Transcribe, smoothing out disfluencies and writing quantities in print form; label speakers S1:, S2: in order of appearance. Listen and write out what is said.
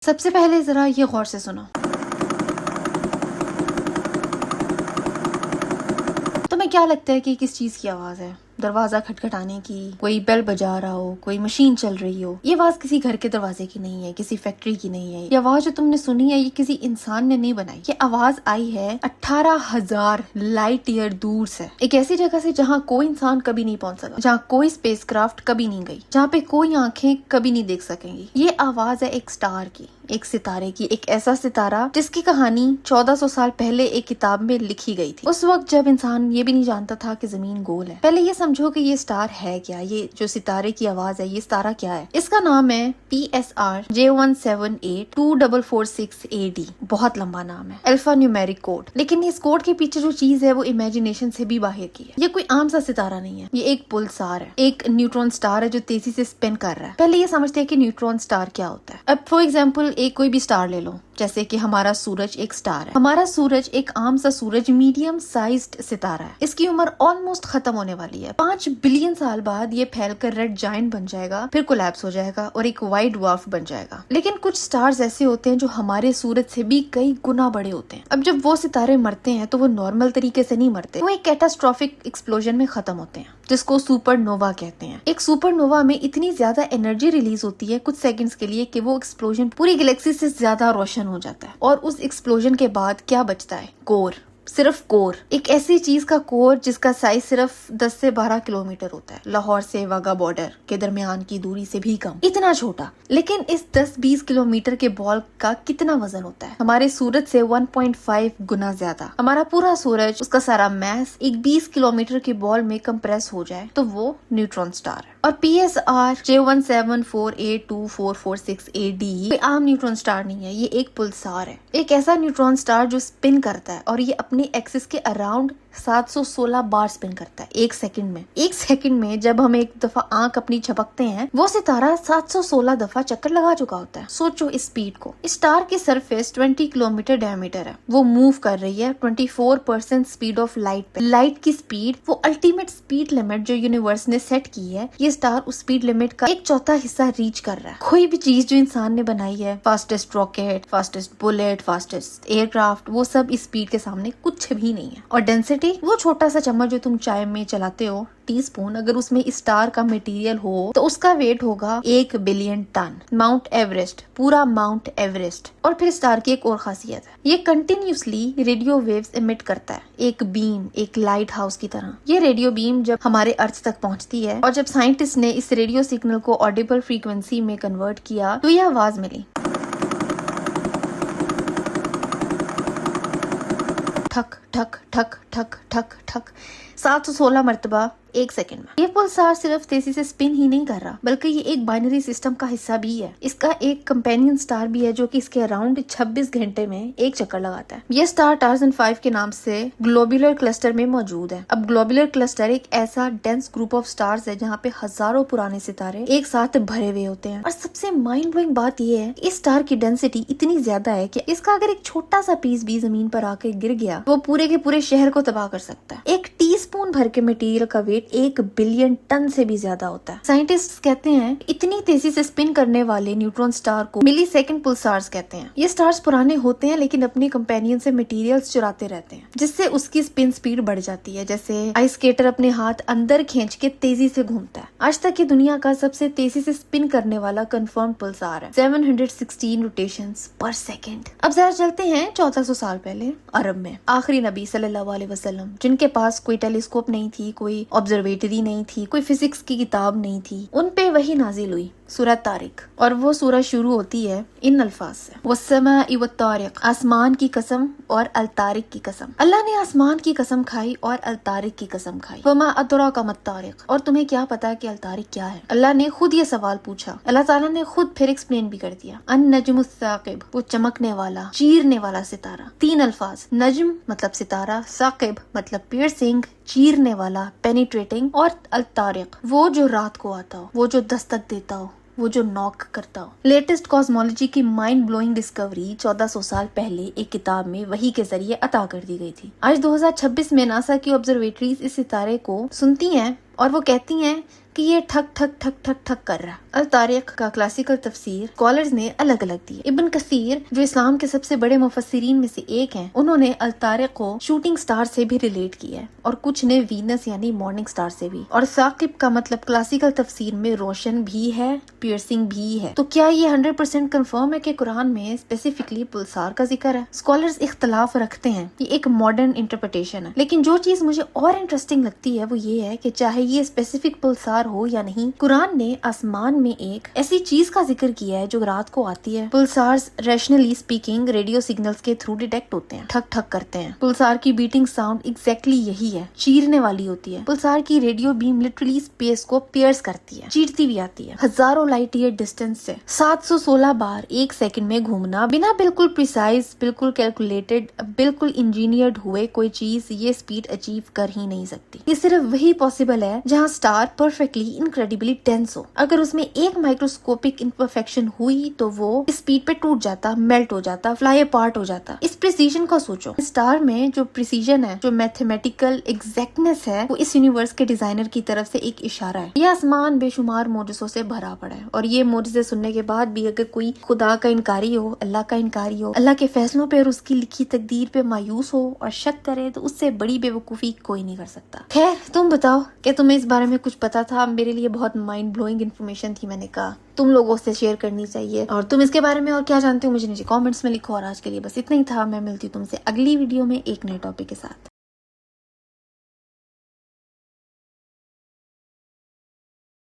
S1: सबसे पहले जरा ये गौर से सुनो। तुम्हें क्या लगता है कि किस चीज की आवाज है? दरवाजा खटखटाने की, कोई बेल बजा रहा हो, कोई मशीन चल रही हो। ये आवाज किसी घर के दरवाजे की नहीं है, किसी फैक्ट्री की नहीं है। ये आवाज जो तुमने सुनी है ये किसी इंसान ने नहीं बनाई। ये आवाज आई है 18,000 लाइट ईयर दूर से, एक ऐसी जगह से जहाँ कोई इंसान कभी नहीं पहुंच सका, जहाँ कोई स्पेसक्राफ्ट कभी नहीं गई, जहाँ पे कोई आंखें कभी नहीं देख सकेंगी। ये आवाज है एक स्टार की, एक सितारे की, एक ऐसा सितारा जिसकी कहानी 1400 साल पहले एक किताब में लिखी गई थी। उस वक्त जब इंसान ये भी नहीं जानता था कि जमीन गोल है। पहले ये समझो कि ये स्टार है क्या, ये जो सितारे की आवाज है ये सितारा क्या है। इसका नाम है PSR J178246 AD। बहुत लंबा नाम है, अल्फा न्यूमेरिक कोड। लेकिन इस कोड के पीछे जो चीज है वो इमेजिनेशन से भी बाहर की है। ये कोई आम सा सितारा नहीं है, ये एक पुल्सार है, एक न्यूट्रॉन स्टार है जो तेजी से स्पिन कर रहा है। पहले ये समझते हैं कि न्यूट्रॉन स्टार क्या होता है। अब फॉर एग्जाम्पल एक कोई भी स्टार ले लो, जैसे कि हमारा सूरज एक स्टार है। हमारा सूरज एक आम सा सूरज, मीडियम साइज्ड सितारा है। इसकी उम्र ऑलमोस्ट खत्म होने वाली है। 5 बिलियन साल बाद ये फैलकर रेड जायंट बन जाएगा, फिर कोलैप्स हो जाएगा और एक वाइट ड्वार्फ बन जाएगा। लेकिन कुछ स्टार्स ऐसे होते हैं जो हमारे सूरज से भी कई गुना बड़े होते हैं। अब जब वो सितारे मरते हैं तो वो नॉर्मल तरीके से नहीं मरते, वो एक कैटास्ट्रॉफिक एक्सप्लोजन में खत्म होते हैं, जिसको सुपरनोवा कहते हैं। एक सुपरनोवा में इतनी ज्यादा एनर्जी रिलीज होती है कुछ सेकंड्स के लिए कि वो एक्सप्लोजन पूरी गैलेक्सी से ज्यादा रोशन हो जाता है। और उस एक्सप्लोजन के बाद क्या बचता है? कोर, सिर्फ कोर। एक ऐसी चीज का कोर जिसका साइज सिर्फ 10 से 12 किलोमीटर होता है, लाहौर से वाघा बॉर्डर के दरमियान की दूरी से भी कम, इतना छोटा। लेकिन इस 10-20 किलोमीटर के बॉल का कितना वजन होता है? हमारे सूरज से 1.5 गुना ज्यादा। हमारा पूरा सूरज, उसका सारा मैस एक 20 किलोमीटर के बॉल में कंप्रेस हो जाए तो वो न्यूट्रॉन स्टार है। और PSR J17482446 AD कोई आम न्यूट्रॉन स्टार नहीं है, ये एक पुल्सार है, एक ऐसा न्यूट्रॉन स्टार जो स्पिन करता है और ये अपनी एक्सिस के अराउंड 716 बार स्पिन करता है एक सेकंड में। एक सेकंड में जब हम एक दफा आंख अपनी झपकते हैं, वो सितारा 716 दफा चक्कर लगा चुका होता है। सोचो इस स्पीड को। इस स्टार की सरफेस 20 किलोमीटर डायमीटर है, वो मूव कर रही है 24% स्पीड ऑफ लाइट पे। लाइट की स्पीड, वो अल्टीमेट स्पीड लिमिट जो यूनिवर्स ने सेट की है, ये स्टार उस स्पीड लिमिट का 1/4 हिस्सा रीच कर रहा है। कोई भी चीज जो इंसान ने बनाई है, fastest rocket, fastest bullet, fastest aircraft, वो सब इस स्पीड के सामने कुछ भी नहीं है। और डेंसिटी, वो छोटा सा चम्मच जो तुम चाय में चलाते हो, टीस्पून, अगर उसमें स्टार का मटेरियल हो तो उसका वेट होगा 1 बिलियन टन। माउंट एवरेस्ट, पूरा माउंट एवरेस्ट। और फिर स्टार की एक और खासियत है, ये कंटिन्यूसली रेडियो वेव्स इमिट करता है, एक बीम, एक लाइट हाउस की तरह। ये रेडियो बीम जब हमारे अर्थ तक पहुंचती है और जब साइंटिस्ट ने इस रेडियो सिग्नल को ऑडिबल फ्रीक्वेंसी में कन्वर्ट किया तो यह आवाज मिली, ठक ठक ठक ठक ठक ठक, 716 मरतबा एक सेकंड में। ये पुल्सार सिर्फ तेजी से स्पिन ही नहीं कर रहा, बल्कि ये एक बाइनरी सिस्टम का हिस्सा भी है। इसका एक कंपेनियन स्टार भी है जो कि इसके अराउंड 26 घंटे में एक चक्कर लगाता है। ये स्टार टार्जन 5 के नाम से ग्लोबुलर क्लस्टर में मौजूद है। अब ग्लोबुलर क्लस्टर एक ऐसा डेंस ग्रुप ऑफ स्टार्स है जहाँ पे हजारों पुराने सितारे एक साथ भरे हुए होते हैं। और सबसे माइंड ब्लोइंग बात ये है, इस स्टार की डेंसिटी इतनी ज्यादा है कि इसका अगर एक छोटा सा पीस भी जमीन पर आकर गिर गया, वो पूरे के पूरे शहर को तबाह कर सकता है। एक टीस्पून भर के मटेरियल का वेट 1 बिलियन टन से भी ज्यादा होता है। साइंटिस्ट कहते हैं इतनी तेजी से स्पिन करने वाले न्यूट्रॉन स्टार को मिली सेकंड पुल्सार्स कहते हैं। ये स्टार्स पुराने होते हैं लेकिन अपने कंपेनियन से मटेरियल्स चुराते रहते हैं, जिससे उसकी स्पिन स्पीड बढ़ जाती है। जैसे आइस स्केटर अपने हाथ अंदर खींच के तेजी से घूमता है। आज तक ये दुनिया का सबसे तेजी से स्पिन करने वाला कंफर्म पुल्सार है, 716 रोटेशंस पर सेकेंड। अब जरा चलते हैं 1400 साल पहले अरब में। आखिरी नबी सल्लल्लाहु अलैहि वसल्लम, जिनके पास कोई टेलीस्कोप नहीं थी, कोई ऑब्जर्वेटरी नहीं थी, कोई फिजिक्स की किताब नहीं थी, उन पे वही नाजिल हुई सूरह तारिक। और वो सूरह शुरू होती है इन अल्फाज से, वस्समाइ वत्तारिक, आसमान की कसम और अल तारिक की कसम। अल्लाह ने आसमान की कसम खाई और अल तारिक की कसम खाई। वमा अदराका मत्तारिक, और तुम्हें क्या पता कि अल तारिक क्या है? अल्लाह ने खुद ये सवाल पूछा। अल्लाह ताला ने खुद फिर एक्सप्लेन भी कर दिया। अन नजमुस साकिब, वो चमकने वाला, चीरने वाला सितारा। 3 अल्फाज, नजम मतलब सितारा, साकिब मतलब पियर्सिंग, चीरने वाला पेनिट्रेटिंग, और अल तारिक वो जो रात को आता हो, वो जो दस्तक देता हो, वो जो नॉक करता हो। लेटेस्ट कॉस्मोलॉजी की माइंड ब्लोइंग डिस्कवरी 1400 साल पहले एक किताब में वही के जरिए अता कर दी गई थी। आज 2026 में नासा की ऑब्जर्वेटरीज इस सितारे को सुनती हैं और वो कहती हैं कि ये ठक ठक ठक ठक ठक कर रहा। अल तारिक का क्लासिकल तफसीर स्कॉलर्स ने अलग अलग दी। इब्न कसीर जो इस्लाम के सबसे बड़े मुफस्सिरीन में से एक हैं, उन्होंने अल तारिक को शूटिंग स्टार से भी रिलेट किया है और कुछ ने वीनस यानी मॉर्निंग स्टार से भी। और साकिब का मतलब क्लासिकल तफसीर में रोशन भी है, पियर्सिंग भी है। तो क्या ये 100% कंफर्म है कि कुरान में स्पेसिफिकली पुलसार का जिक्र है? स्कॉलर्स इख्तलाफ रखते हैं, ये एक मॉडर्न इंटरप्रिटेशन है। लेकिन जो चीज मुझे और इंटरेस्टिंग लगती है वो ये है कि चाहे ये स्पेसिफिक पुलसार हो या नहीं, कुरान ने आसमान में एक ऐसी चीज का जिक्र किया है जो रात को आती है। पुलसार्स रैशनली स्पीकिंग रेडियो सिग्नल्स के थ्रू डिटेक्ट होते हैं, ठक ठक करते हैं। पुलसार की बीटिंग साउंड एग्जैक्टली यही है, चीरने वाली होती है। पुलसार की रेडियो बीम लिटरली स्पेस को पियर्स करती है, चीरती भी आती है। हजारों लाइट ईयर डिस्टेंस से 716 बार एक सेकंड में घूमना, बिना बिल्कुल प्रिसाइज, बिल्कुल कैलकुलेटेड, बिल्कुल इंजीनियर्ड हुए कोई चीज ये स्पीड अचीव कर ही नहीं सकती। ये सिर्फ वही पॉसिबल है जहाँ स्टार परफेक्टली इनक्रेडिबली डेंस हो। अगर उसमें एक माइक्रोस्कोपिक इम्परफेक्शन हुई तो वो स्पीड पे टूट जाता, मेल्ट हो जाता, फ्लाई अपार्ट हो जाता। इस प्रिसीजन का सोचो, स्टार में जो प्रिसीजन है, जो मैथमेटिकल एग्जैक्टनेस है, वो इस यूनिवर्स के डिजाइनर की तरफ से एक इशारा है। यह आसमान बेशुमार मोजज़ों से भरा पड़ा है और ये मोजज़े सुनने के बाद भी अगर कोई खुदा का इनकारी हो, अल्लाह का इनकारी हो, अल्लाह के फैसलों पे और उसकी लिखी तकदीर पे मायूस हो और शक करे, तो उससे बड़ी बेवकूफी कोई नहीं कर सकता। खैर, तुम बताओ कि तुम्हें इस बारे में कुछ पता था? मेरे लिए बहुत माइंड ब्लोइंग इन्फॉर्मेशन थी, मैंने कहा तुम लोगों से शेयर करनी चाहिए। और तुम इसके बारे में और क्या जानते हो मुझे नीचे कमेंट्स में लिखो। और आज के लिए बस इतना ही था। मैं मिलती हूँ तुमसे अगली वीडियो में एक नए टॉपिक के साथ।